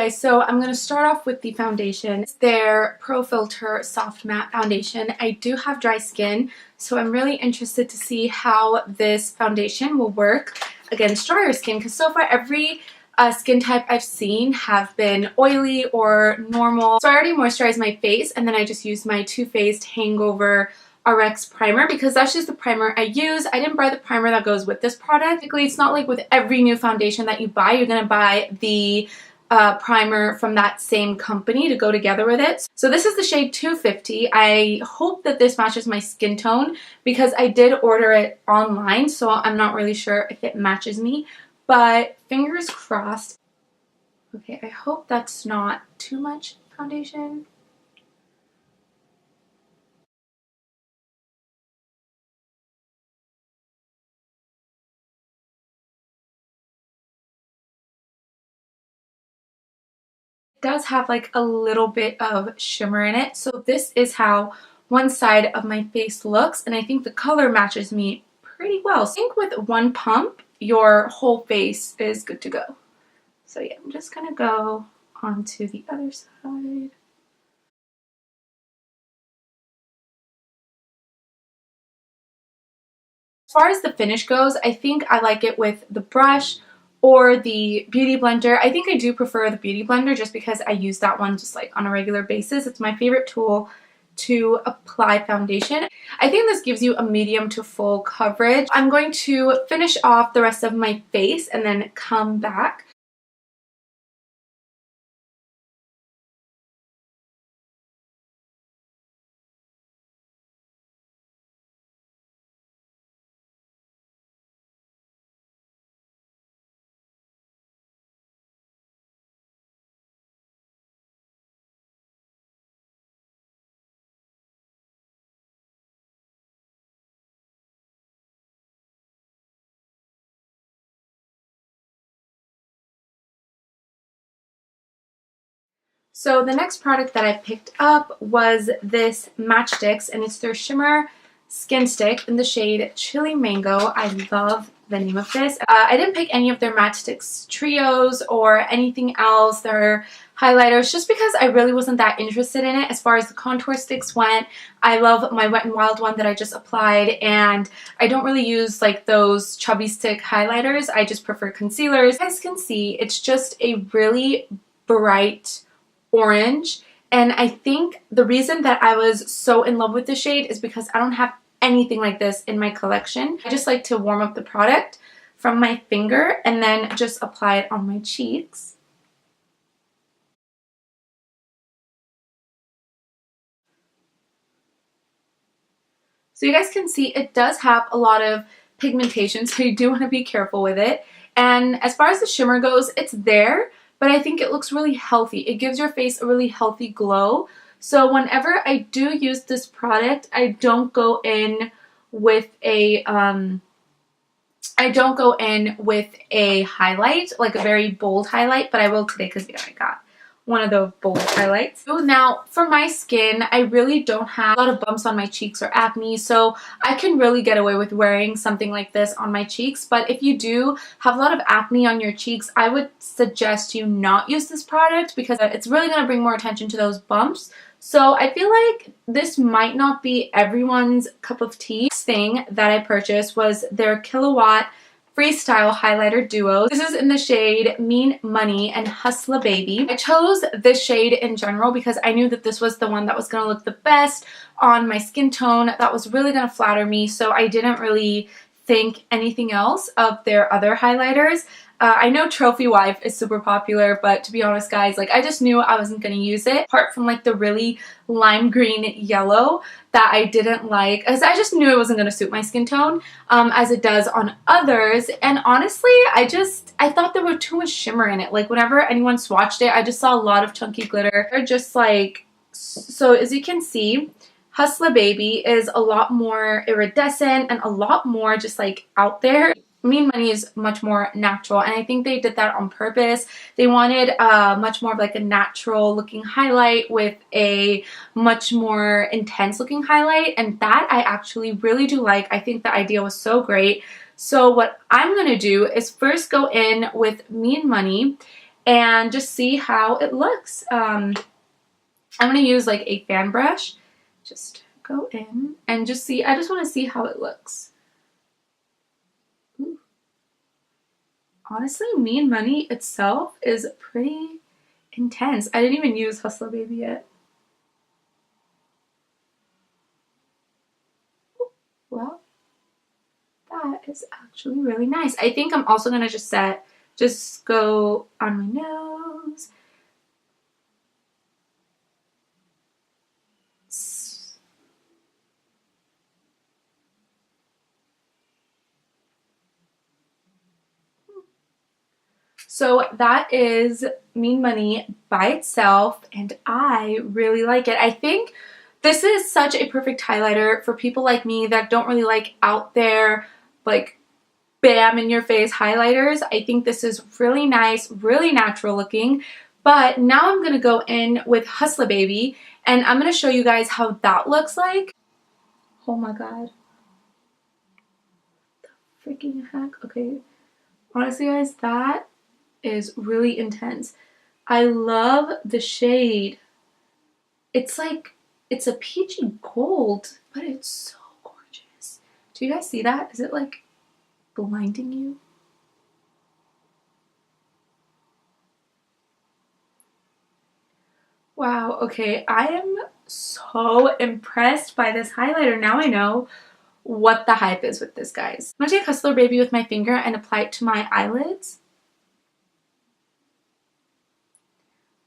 guys, so I'm going to start off with the foundation. It's their Pro Filter Soft Matte Foundation. I do have dry skin, so I'm really interested to see how this foundation will work against drier skin, because so far every skin type I've seen have been oily or normal. So I already moisturized my face, and then I just used my Too Faced Hangover RX primer because that's just the primer I use. I didn't buy the primer that goes with this product. Basically, it's not like with every new foundation that you buy, you're going to buy the primer from that same company to go together with it. So this is the shade 250. I hope that this matches my skin tone because I did order it online, so I'm not really sure if it matches me, but fingers crossed. Okay, I hope that's not too much foundation. Does have like a little bit of shimmer in it, so this is how one side of my face looks, and I think the color matches me pretty well. So I think with one pump your whole face is good to go. So yeah, I'm just gonna go onto the other side. As far as the finish goes, I think I like it with the brush or the beauty blender. I think I do prefer the beauty blender just because I use that one just like on a regular basis. It's my favorite tool to apply foundation. I think this gives you a medium to full coverage. I'm going to finish off the rest of my face and then come back. So the next product that I picked up was this Matchsticks, and it's their Shimmer Skin Stick in the shade Chili Mango. I love the name of this. I didn't pick any of their Matchsticks trios or anything else, their highlighters, just because I really wasn't that interested in it. As far as the contour sticks went, I love my Wet n Wild one that I just applied, and I don't really use like those chubby stick highlighters. I just prefer concealers. As you guys can see, it's just a really bright orange, and I think the reason that I was so in love with the shade is because I don't have anything like this in my collection. I just like to warm up the product from my finger and then just apply it on my cheeks. So you guys can see it does have a lot of pigmentation, so you do want to be careful with it. And as far as the shimmer goes, it's there, but I think it looks really healthy. It gives your face a really healthy glow. So whenever I do use this product, I don't go in with a highlight, like a very bold highlight, but I will today because I got one of those bold highlights. So now for my skin, I really don't have a lot of bumps on my cheeks or acne, so I can really get away with wearing something like this on my cheeks. But if you do have a lot of acne on your cheeks, I would suggest you not use this product because it's really going to bring more attention to those bumps. So I feel like this might not be everyone's cup of tea. Next thing that I purchased was their Kilowatt Freestyle Highlighter Duo. This is in the shade Mean Money and Hustla Baby. I chose this shade in general because I knew that this was the one that was going to look the best on my skin tone, that was really going to flatter me, so I didn't really think anything else of their other highlighters. I know Trophy Wife is super popular, but to be honest guys, like I just knew I wasn't going to use it, apart from like the really lime green yellow that I didn't like, as I just knew it wasn't going to suit my skin tone as it does on others. And honestly, I thought there was too much shimmer in it. Like whenever anyone swatched it, I just saw a lot of chunky glitter. They're just like, so as you can see, Hustla Baby is a lot more iridescent and a lot more just like out there. Mean Money is much more natural, and I think they did that on purpose. They wanted much more of like a natural looking highlight with a much more intense looking highlight, and that I actually really do like. I think the idea was so great. So what I'm going to do is first go in with Mean Money and just see how it looks. I'm going to use like a fan brush. Just go in and just see. I just want to see how it looks. Ooh. Honestly, Me and Money itself is pretty intense. I didn't even use Hustler Baby yet. Ooh, well, that is actually really nice. I think I'm also going to just go on my nose. So that is Mean Money by itself, and I really like it. I think this is such a perfect highlighter for people like me that don't really like out there, like bam in your face highlighters. I think this is really nice, really natural looking. But now I'm going to go in with Hustler Baby, and I'm going to show you guys how that looks like. Oh my god. The freaking heck. Okay. Honestly, guys, that is really intense. I love the shade. It's like, it's a peachy gold, but it's so gorgeous. Do you guys see that? Is it like blinding you? Wow, okay, I am so impressed by this highlighter. Now I know what the hype is with this, guys. I'm gonna take Hustler Baby with my finger and apply it to my eyelids.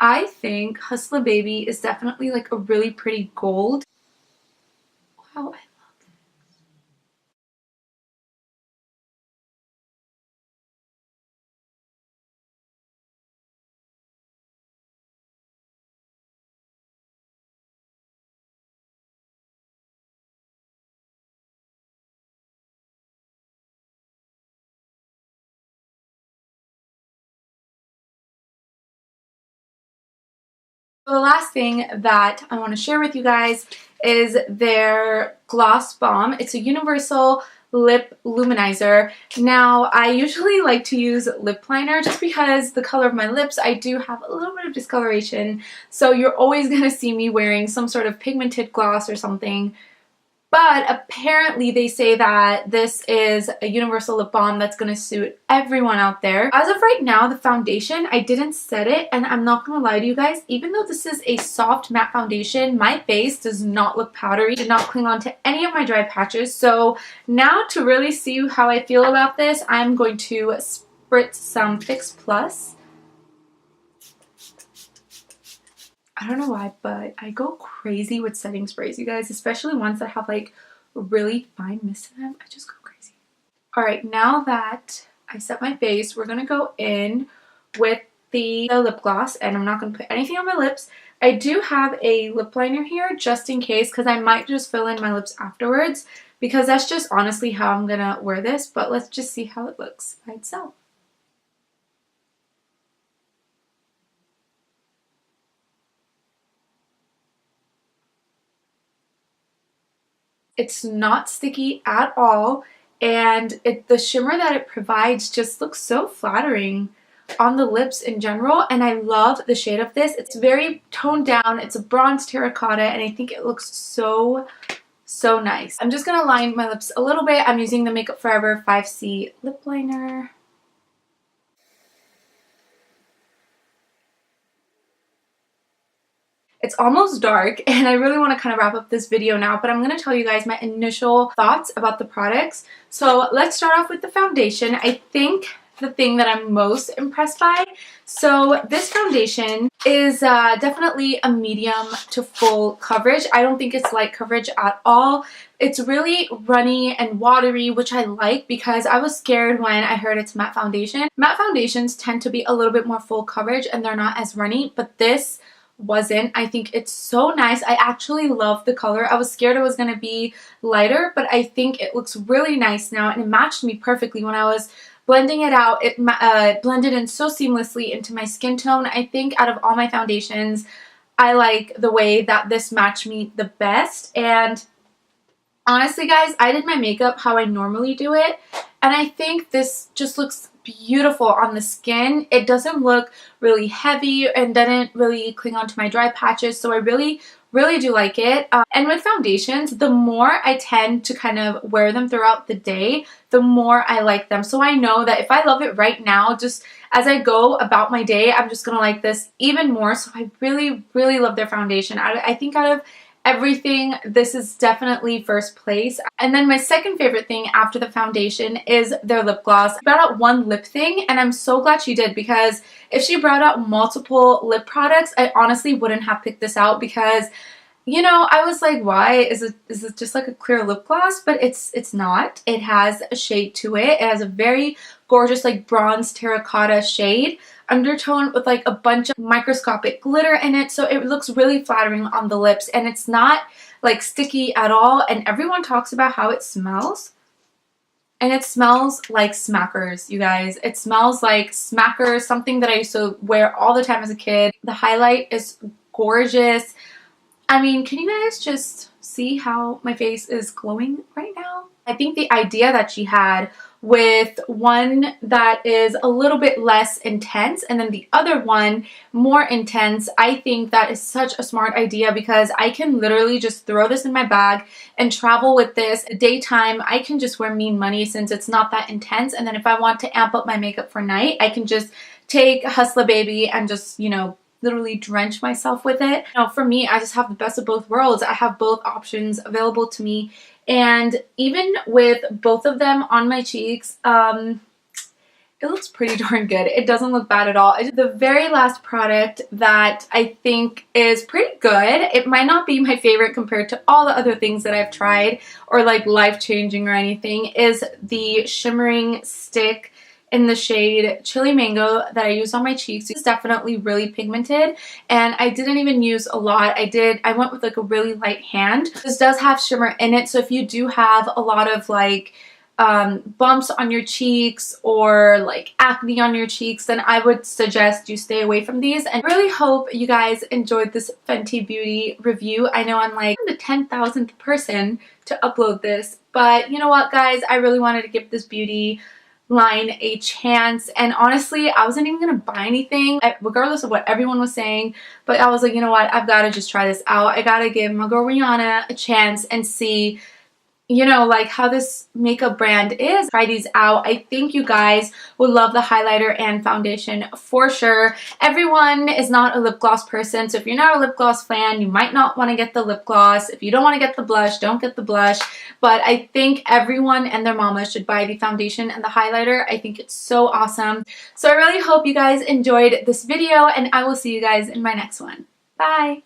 I think Hustler Baby is definitely like a really pretty gold. Wow, I love it. So the last thing that I want to share with you guys is their Gloss Balm. It's a universal lip luminizer. Now, I usually like to use lip liner just because the color of my lips, I do have a little bit of discoloration. So you're always going to see me wearing some sort of pigmented gloss or something. But apparently they say that this is a universal lip balm that's going to suit everyone out there. As of right now, the foundation, I didn't set it, and I'm not going to lie to you guys, even though this is a soft matte foundation, my face does not look powdery, did not cling on to any of my dry patches. So now to really see how I feel about this, I'm going to spritz some Fix Plus. I don't know why, but I go crazy with setting sprays, you guys, especially ones that have like really fine mist in them. I just go crazy. All right, now that I set my face, we're gonna go in with the lip gloss, and I'm not gonna put anything on my lips. I do have a lip liner here just in case, because I might just fill in my lips afterwards, because that's just honestly how I'm gonna wear this. But let's just see how it looks by itself. It's not sticky at all, and the shimmer that it provides just looks so flattering on the lips in general, and I love the shade of this. It's very toned down, it's a bronze terracotta, and I think it looks so nice. I'm just gonna line my lips a little bit. I'm using the Makeup Forever 5C lip liner. It's almost dark, and I really want to kind of wrap up this video now, but I'm going to tell you guys my initial thoughts about the products. So let's start off with the foundation. I think the thing that I'm most impressed by, so this foundation is definitely a medium to full coverage. I don't think it's light coverage at all. It's really runny and watery, which I like because I was scared when I heard it's matte foundation. Matte foundations tend to be a little bit more full coverage and they're not as runny, but this wasn't. I think it's so nice. I actually love the color. I was scared it was going to be lighter, but I think it looks really nice now, and it matched me perfectly when I was blending it out. It blended in so seamlessly into my skin tone. I think out of all my foundations, I like the way that this matched me the best. And honestly, guys, I did my makeup how I normally do it, and I think this just looks beautiful on the skin. It doesn't look really heavy and doesn't really cling onto my dry patches, so I really do like it. And with foundations, the more I tend to kind of wear them throughout the day, the more I like them. So I know that if I love it right now, just as I go about my day, I'm just gonna like this even more. So I really love their foundation. I think out of everything, this is definitely first place. And then my second favorite thing after the foundation is their lip gloss. She brought out one lip thing, and I'm so glad she did, because if she brought out multiple lip products, I honestly wouldn't have picked this out, because you know, I was like, why is it just like a clear lip gloss? But it's not. It has a shade to it. It has a very gorgeous like bronze terracotta shade undertone with like a bunch of microscopic glitter in it, so it looks really flattering on the lips, and it's not like sticky at all. And everyone talks about how it smells, and it smells like Smackers, you guys. It smells like Smackers, something that I used to wear all the time as a kid. The highlight is gorgeous. I mean, can you guys just see how my face is glowing right now? I think the idea that she had with one that is a little bit less intense and then the other one more intense, I think that is such a smart idea, because I can literally just throw this in my bag and travel with this. Daytime, I can just wear Mean Money since it's not that intense, and then if I want to amp up my makeup for night, I can just take Hustla Baby and just, you know, literally drench myself with it. Now, for me, I just have the best of both worlds. I have both options available to me, and even with both of them on my cheeks, it looks pretty darn good. It doesn't look bad at all. The very last product that I think is pretty good, it might not be my favorite compared to all the other things that I've tried or like life-changing or anything, is the Shimmering Stick in the shade Chili Mango that I use on my cheeks. It's definitely really pigmented, and I didn't even use a lot. I went with like a really light hand. This does have shimmer in it, so if you do have a lot of like bumps on your cheeks or like acne on your cheeks, then I would suggest you stay away from these. And I really hope you guys enjoyed this Fenty Beauty review. I know I'm like the 10,000th person to upload this, but you know what, guys, I really wanted to give this beauty line a chance, and honestly, I wasn't even gonna buy anything regardless of what everyone was saying, but I was like, you know what, I've got to just try this out. I gotta give my girl Rihanna a chance and see, you know, like how this makeup brand is. Try these out. I think you guys would love the highlighter and foundation for sure. Everyone is not a lip gloss person, so if you're not a lip gloss fan, you might not want to get the lip gloss. If you don't want to get the blush, don't get the blush. But I think everyone and their mama should buy the foundation and the highlighter. I think it's so awesome. So I really hope you guys enjoyed this video, and I will see you guys in my next one. Bye!